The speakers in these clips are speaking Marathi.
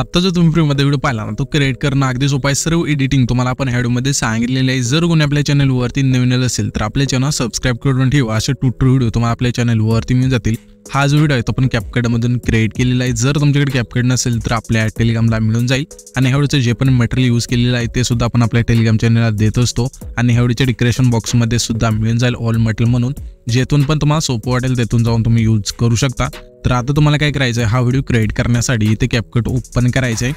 आता जो तुम्ही फ्रीमध्ये व्हिडिओ पाहिला ना तो क्रिएट करणं अगदी सोपं आहे। सर्व एडिटिंग तुम्हाला आपण ह्या व्हिडिओमध्ये सांगितलेले आहे। जर कोणी आपल्या चॅनलवरती नवीन असेल तर आपल्या चॅनल सबस्क्राइब करून ठेवा। असे ट्युटोरियल व्हिडिओ तुम्हाला आपल्या चॅनलवरती मिळून जातील। हा जो व्हिडिओ आहे तो आपण कॅपकटमधून क्रिएट केलेला आहे। जर तुमच्याकडे कॅपकट नसेल तर आपल्या टेलिग्रामला मिळून जाईल आणि ह्या व्हिडिओचं जे पण मटेरियल यूज केलेलं आहे ते सुद्धा आपण आपल्या टेलिग्राम चॅनलला देत असतो आणि ह्या व्हिडिओच्या डिस्क्रिप्शन बॉक्समध्ये सुद्धा मिळून जाईल ऑल मटेरियल म्हणून, जेथून पण तुम्हाला सोपं वाटेल तेथून जाऊन तुम्ही यूज करू शकता। तर आता तुम्हाला काय करायचं आहे, हा व्हिडिओ क्रिएट करण्यासाठी इथे कॅपकट ओपन करायचं आहे।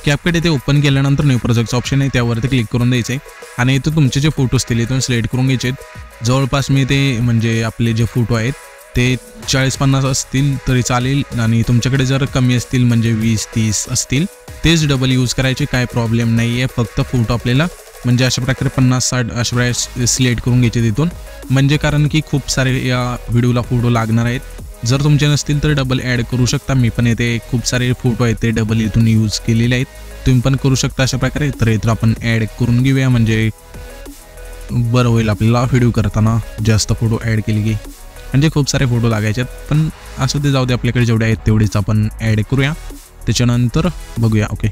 कॅपकट इथे ओपन केल्यानंतर न्यू प्रोजेक्टचा ऑप्शन आहे त्यावरती क्लिक करून द्यायचं आहे आणि इथे तुमचे जे फोटो असतील इथून सिलेक्ट करून घ्यायचे आहेत। जवळपास मी ते म्हणजे आपले जे फोटो आहेत ते 40-50 असतील तरी चालेल आणि तुमच्याकडे जर कमी असतील म्हणजे 20-30 असतील तेच डबल यूज करायचे, काय प्रॉब्लेम नाही आहे। फक्त फोटो आपल्याला म्हणजे अशा प्रकारे 50-60 अशा प्रकारे सिलेक्ट करून घ्यायचे तिथून, म्हणजे कारण की खूप सारे या व्हिडिओला फोटो लागणार आहेत। जर तुमचे नसतील तर डबल ॲड करू शकता। मी पण येथे खूप सारे फोटो आहेत ते डबल इथून यूज केलेले आहेत, तुम्ही पण करू शकता अशा प्रकारे। तर इथं आपण ॲड करून घेऊया म्हणजे बरं होईल आपल्याला व्हिडिओ करताना जास्त फोटो ॲड केले की, म्हणजे खूप सारे फोटो लागायचे आहेत पण असं ते जाऊ दे, आपल्याकडे जेवढे आहेत तेवढेच आपण ॲड करूया त्याच्यानंतर बघूया। ओके,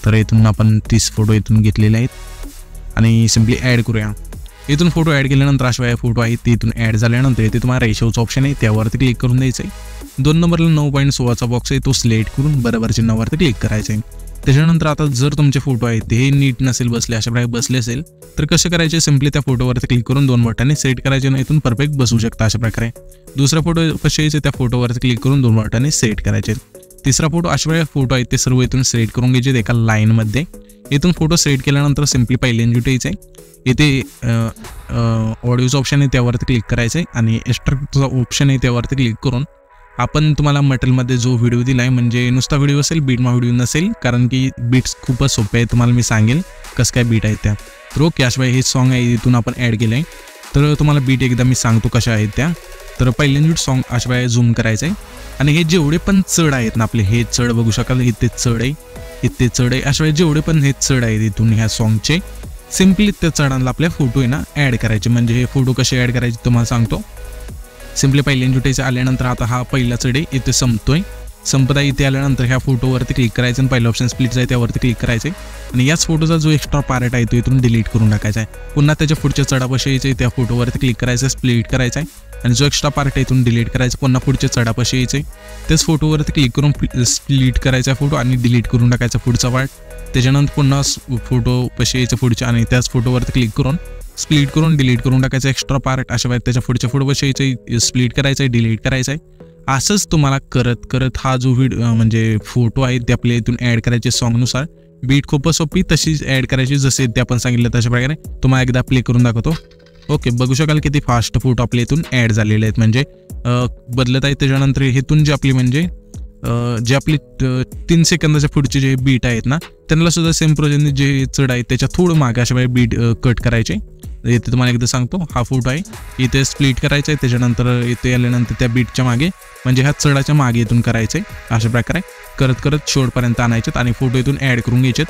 तर इथून आपण 30 फोटो इथून घेतलेले आहेत आणि सिम्पली ॲड करूया। इथून फोटो ॲड केल्यानंतर अशा फोटो आहेत ते इथून ॲड झाल्यानंतर इथे तुम्हाला रेशोचा ऑप्शन आहे त्यावरती क्लिक करून द्यायचं आहे। 2 नंबरला 9.16चा बॉक्स आहे तो सिलेक्ट करून बरोबर चिन्हावरती क्लिक करायचं आहे। त्याच्यानंतर आता जर तुमचे फोटो आहेत ते नीट नसेल बसले, अशा प्रकारे बसले असेल तर कसं करायचे, सिम्पली त्या फोटोवरती क्लिक करून 2 बटनाने सेट करायचे आणि इथून परफेक्ट बसू शकता अशा प्रकारे। दुसरा फोटो कसे यायचे त्या फोटोवरती क्लिक करून 2 बटनाने सेट करायचे। तिसरा फोटो अशा प्रकारे फोटो आहेत ते सर्व इथून सेट करून घ्यायचे एका लाईनमध्ये। इथून फोटो सेट केल्यानंतर सिम्पली पहिले यायचं आहे, इथे ऑडिओचं ऑप्शन आहे त्यावरती क्लिक करायचं आहे आणि एक्स्ट्राचा ऑप्शन आहे त्यावरती क्लिक करून आपण तुम्हाला मटेरियलमध्ये जो व्हिडिओ दिला आहे म्हणजे नुसता व्हिडिओ असेल, बीटमा व्हिडिओ नसेल, कारण की बीट्स खूपच सोपे आहे, तुम्हाला मी सांगेल कसं काय बीट आहेत त्या। तर ओके, अशावेळी हे सॉन्ग आहे इथून आपण ॲड केलं आहे तर तुम्हाला बीट एकदा मी सांगतो कशा आहेत त्या। तर पहिल्यांदा सॉन्ग अशावेळी झूम करायचं आहे आणि हे जेवढे पण चढ आहेत ना आपले, हे चढ बघू शकाल, इथे चढ आहे, इथे चढ आहे, अशावेळी जेवढे पण हे चढ आहेत इथून ह्या सॉन्गचे सिम्पली त्या चढांना आपल्या फोटो आहे ना ॲड करायचे। म्हणजे हे फोटो कसे ॲड करायचे तुम्हाला सांगतो। सिम्पली पहिल्यांदा आल्यानंतर आता हा पहिला चढ आहे इथे संपतोय, संपत आहे इथे आल्यानंतर ह्या फोटोवरती क्लिक करायचं आणि पहिला ऑप्शन स्प्लिट आहे त्यावरती क्लिक करायचे आणि याच फोटोचा जो एक्स्ट्रा पार्ट आहे तो इथून डिलीट करून टाकायचा आहे। पुन्हा त्याच्या पुढच्या चढापाशी यायचे त्या फोटोवरती क्लिक करायचं, स्प्लिट करायचा आहे आणि जो एक्स्ट्रा पार्ट आहे इथून डिलीट करायचा। पुन्हा पुढच्या चढापाशी यायचे त्याच फोटोवरती क्लिक करून स्प्लिट करायचा फोटो आणि डिलीट करून टाकायचा पुढचा पार्ट। त्याच्यानंतर पुन्हा फोटो पशी यायचं पुढच्या आणि त्याच फोटोवरती क्लिक करून स्प्लिट करून डिलीट करून टाकायचा एक्स्ट्रा पार्ट। अशा वेळेस त्याच्या पुढच्या फोटो पशी यायचं, स्प्लिट करायचं आहे, डिलीट करायचं आहे। असंच तुम्हाला करत करत हा जो व्हिडिओ म्हणजे फोटो आहे ते आपल्या इथून ॲड करायचे सॉन्गनुसार। बीट खूपच सोपी तशीच ॲड करायची जसे ते आपण सांगितलं तशा प्रकारे। तुम्हाला एकदा प्ले करून दाखवतो। ओके, बघू शकाल किती फास्ट फोटो आपल्या इथून ॲड झालेले आहेत, म्हणजे बदलत आहेत। त्याच्यानंतर इथून जे आपली म्हणजे जे आपली 3 सेकंदाच्या पुढचे जे बीट आहेत ना त्यांना सुद्धा सेम प्रोजेक्टने जे चढ आहे त्याच्या थोडं मागे अशा वेळी बीट कट करायचे। इथे तुम्हाला एकदा सांगतो, हा फोटो आहे इथे स्प्लिट करायचा आहे, त्याच्यानंतर इथे आल्यानंतर त्या बीटच्या मागे म्हणजे ह्या चढाच्या मागे इथून करायचे। अशा प्रकारे करत करत शेवटपर्यंत आणायचेत आणि फोटो इथून ॲड करून घ्यायचेत।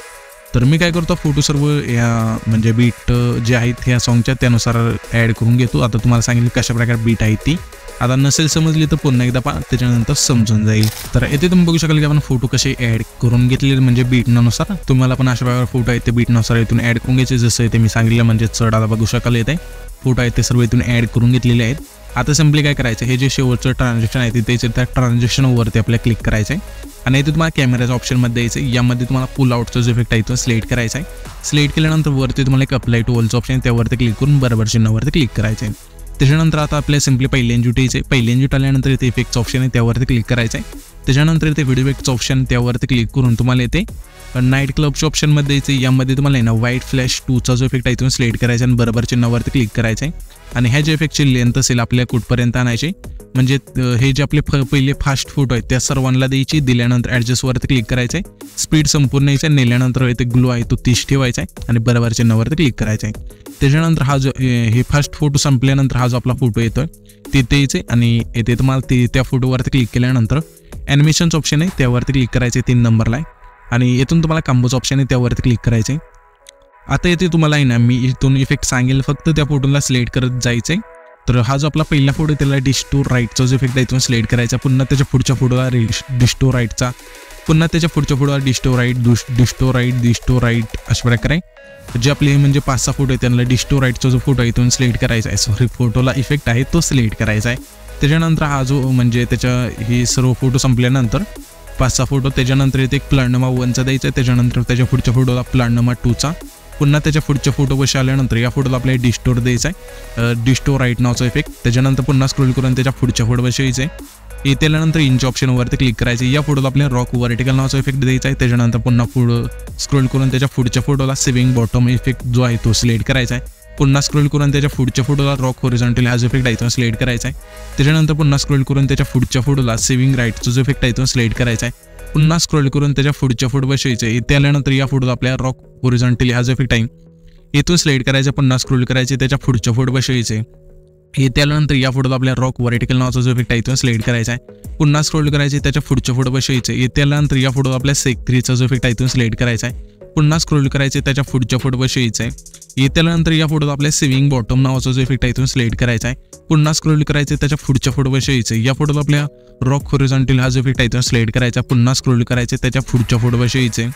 तर मी काय करतो, फोटो सर्व या म्हणजे बीट जे आहेत ह्या सॉन्गच्या त्यानुसार ॲड करून घेतो। आता तुम्हाला सांगितलं कशा प्रकारे बीट आहे ती, आता नसेल समजली तर पुन्हा एकदा पहा, त्याच्यानंतर समजून जाईल। तर येथे तुम्ही बघू शकाल की आपण फोटो कसे ॲड करून घेतलेले म्हणजे बीटनुसार। तुम्हाला पण अशा प्रकारे फोटो आहेत ते बीटनुसार इथून ॲड करून घ्यायचे जसं इथे मी सांगितलं, म्हणजे चढ आता बघू शकाल येते फोटो आहेत ते सर्व इथून ॲड करून घेतलेले आहेत। आता सिम्पली काय करायचं, हे जे शेवटचं ट्रान्झॅक्शन आहे ते त्या ट्रान्झॅक्शनवरती आपल्याला क्लिक करायचं आहे आणि इथे तुम्हाला कॅमेराच्या ऑप्शनमध्ये यायचं आहे। यामध्ये तुम्हाला पुल आउटचा जो इफेक्ट आहे तो सिलेक्ट करायचा आहे। सिलेक्ट केल्यानंतर वरती तुम्हाला एक अप्लाय टू ऑलचं ऑप्शन आहे त्यावरती क्लिक करून बरोबर चिन्हावरती क्लिक करायचं आहे। त्याच्यानंतर आता आपल्याला सिम्पली पहिल्यांदा यायचं आहे, पहिल्यांदा आल्यानंतर इथे इफेक्टचं ऑप्शन आहे त्यावरती क्लिक करायचं आहे। त्याच्यानंतर इथे व्हिडिओ इफेक्टचं ऑप्शन त्यावरती क्लिक करून तुम्हाला इथे नाईट क्लबच्या ऑप्शनमध्ये यायचं आहे। यामध्ये तुम्हाला आहे ना व्हाईट फ्लॅश 2चा जो इफेक्ट आहे इथून सिलेक्ट करायचा आणि बरोबर चिन्हावरती क्लिक करायचं आहे आणि ह्या जे इफेक्टची लेंथ असेल आपल्या कुठपर्यंत आणायची, म्हणजे हे जे आपले पहिले फास्ट फोटो आहेत त्या सर्वांना द्यायची। दिल्यानंतर ॲडजस्टवरती क्लिक करायचं आहे, स्पीड संपूर्ण यायचं आहे, नेल्यानंतर इथे ग्लो आहे तो 30 ठेवायचा आहे आणि बरोबर चिन्हावरती क्लिक करायचं आहे। त्याच्यानंतर हा जो हे फास्ट फोटो संपल्यानंतर हा जो आपला फोटो येतोय तिथे यायचे आणि येथे तुम्हाला त्या फोटोवरती क्लिक केल्यानंतर ॲनिमेशनचं ऑप्शन आहे त्यावरती क्लिक करायचं आहे 3 नंबरला आहे आणि इथून तुम्हाला कॉम्बोचं ऑप्शन आहे त्यावरती क्लिक करायचं आहे। आता येथे तुम्हाला आहे ना मी इथून इफेक्ट सांगेल, फक्त त्या फोटोला सिलेक्ट करत जायचं आहे तर हा जो आपला पहिला फोटो त्याला डिस्टोर राईटचा जो इफेक्ट आहे इथून सिलेक्ट करायचा, पुन्हा त्याच्या पुढच्या फोटोला डिस्टोर राईटचा, पुन्हा त्याच्या पुढच्या फोटोला डिस्टोर राईट अशा प्रकारे जे आपले म्हणजे 5-6 फोटो आहेत त्यांना डिस्टोर राईटचा जो फोटो आहे इथून सिलेक्ट करायचा आहे, सॉरी फोटोला इफेक्ट आहे तो सिलेक्ट करायचा आहे. त्याच्यानंतर हा जो म्हणजे त्याच्या हे सर्व फोटो संपल्यानंतर 5-6 फोटो, त्याच्यानंतर इथे एक प्लॅनोमा 1चा द्यायचा आहे, त्याच्यानंतर त्याच्या पुढच्या फोटोला प्लॅनोमा 2चा, पुन्हा त्याच्या पुढच्या फोटोपाशी आल्यानंतर या फोटोला आपल्याला डिस्टोर द्यायचा आहे, डिस्टोर राईट नावचा इफेक्ट. त्याच्यानंतर पुन्हा स्क्रोल करून त्याच्या पुढच्या फोटोपाशी यायचं आहे. इथे आल्यानंतर इंच ऑप्शनवरती क्लिक करायचं, या फोटोला आपल्याला रॉक व्हर्टिकल नावाचा इफेक्ट द्यायचा आहे. त्याच्यानंतर पुन्हा पुढं स्क्रोल करून त्याच्या पुढच्या फोटोला सेविंग बॉटम इफेक्ट जो आहे तो सिलेक्ट करायचा आहे. पुन्हा स्क्रोल करून त्याच्या पुढच्या फोटोला रॉक हॉरिझॉन्टल हा जो इफेक्ट आहे तो सिलेक्ट करायचा आहे. त्याच्यानंतर पुन्हा स्क्रोल करून त्याच्या पुढच्या फोटोला सेविंग राईटचा जो इफेक्ट आहे तो सिलेक्ट करायचा आहे. पुन्हा स्क्रोल करून त्याच्या पुढच्या फोटोपाशी यायचं. इथे आल्यानंतर या फोटोला आपल्याला रॉक हॉरिझॉन्टल हा जो इफेक्ट आहे इथून सिलेक्ट करायचा, पुन्हा स्क्रोल करायचे, त्याच्या पुढच्या फोटोपाशी यायचे. इथे आल्यानंतर या फोटोला आपल्याला रॉक व्हर्टिकल नावाचा जो इफेक्ट आहे इथून सिलेक्ट करायचा आहे. पुन्हा स्क्रोल करायचे, त्याच्या पुढच्या फोटोपाशी यायचे. इथे आल्यानंतर या फोटोला आपल्याला सेक 3चा जो इफेक्ट आहे इथून सिलेक्ट करायचा आहे. पुन्हा स्क्रोल करायचे, त्याच्या पुढच्या फोटोपाशी यायचं आहे. इथे आल्यानंतर या फोटोला आपल्याला सेविंग बॉटम नावाचा जो इफेक्ट आहे इथून सिलेक्ट करायचा आहे. पुन्हा स्क्रोल करायचे, त्याच्या पुढच्या फोटोपाशी यायचं. या फोटोला आपल्या रॉक हॉरिझॉन्टल हा जो इफेक्ट आहे इथून सिलेक्ट करायचा. पुन्हा स्क्रोल करायचे, त्याच्या पुढच्या फोटोपाशी यायचे.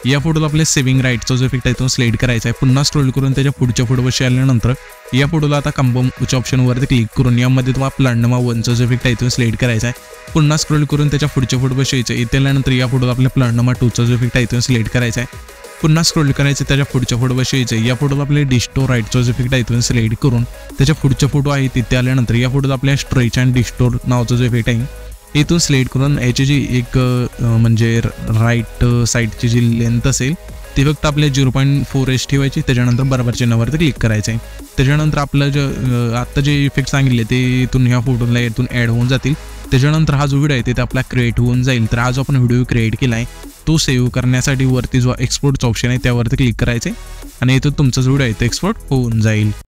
या फोटोला आपल्या सेविंग राईटचा जो इफेक्ट आहे तो सिलेक्ट करायचा आहे. पुन्हा स्क्रोल करून त्याच्या पुढच्या फोटोपाशी आल्यानंतर या फोटोला आता कंबाईनच्या ऑप्शनवरती क्लिक करून यामध्ये तुम्हाला प्लॅनोमा 1चा जो इफेक्ट आहे तो सिलेक्ट करायचा आहे. पुन्हा स्क्रोल करून त्याच्या पुढच्या फोटोपाशी यायचं. इथे आल्यानंतर या फोटोला आपल्या प्लॅनोमा 2चा जो इफेक्ट आहे तो सिलेक्ट करायचा आहे. पुन्हा स्क्रोल करायचं, त्याच्या पुढच्या फोटोपाशी यायचं. या फोटोला आपल्या डिस्टोर राईटचा जो इफेक्ट आहे इथून सिलेक्ट करून त्याच्या पुढच्या फोटो आहे तिथे आल्यानंतर या फोटोला आपल्या स्ट्रेच अँड डिस्टोर नावाचा जो इफेक्ट आहे इथून सिलेक्ट करून याची जी एक म्हणजे राईट साईडची जी लेंथ असेल ती फक्त आपल्या 0.4 ठेवायची. त्याच्यानंतर बरोबर चिन्हावरती क्लिक करायचं आहे. त्याच्यानंतर आपलं जे आत्ता जे इफेक्ट सांगितले ते इथून ह्या फोटोला इथून ॲड होऊन जातील. त्याच्यानंतर हा जो व्हिडिओ आहे ते आपला क्रिएट होऊन जाईल. तर हा जो आपण व्हिडिओ क्रिएट केला आहे तो सेव्ह करण्यासाठी वरती जो एक्सपोर्टचा ऑप्शन आहे त्यावरती क्लिक करायचं आहे आणि इथून तुमचा जो व्हिडिओ आहे तो एक्सपोर्ट होऊन जाईल.